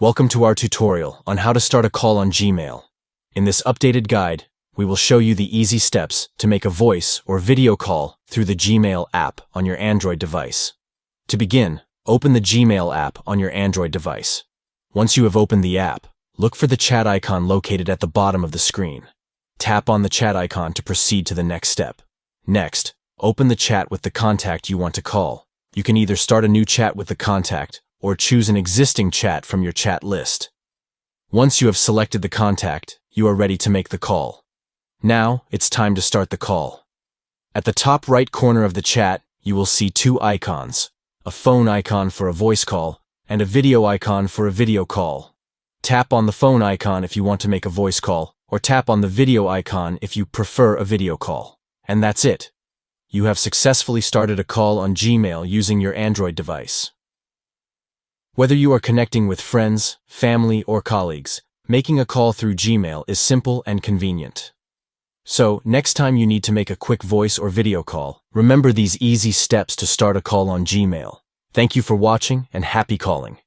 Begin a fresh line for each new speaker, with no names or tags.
Welcome to our tutorial on how to start a call on Gmail. In this updated guide, we will show you the easy steps to make a voice or video call through the Gmail app on your Android device. To begin, open the Gmail app on your Android device. Once you have opened the app, look for the chat icon located at the bottom of the screen. Tap on the chat icon to proceed to the next step. Next, open the chat with the contact you want to call. You can either start a new chat with the contact or choose an existing chat from your chat list. Once you have selected the contact, you are ready to make the call. Now, it's time to start the call. At the top right corner of the chat, you will see two icons, a phone icon for a voice call and a video icon for a video call. Tap on the phone icon if you want to make a voice call, or tap on the video icon if you prefer a video call. And that's it. You have successfully started a call on Gmail using your Android device. Whether you are connecting with friends, family, or colleagues, making a call through Gmail is simple and convenient. So, next time you need to make a quick voice or video call, remember these easy steps to start a call on Gmail. Thank you for watching and happy calling.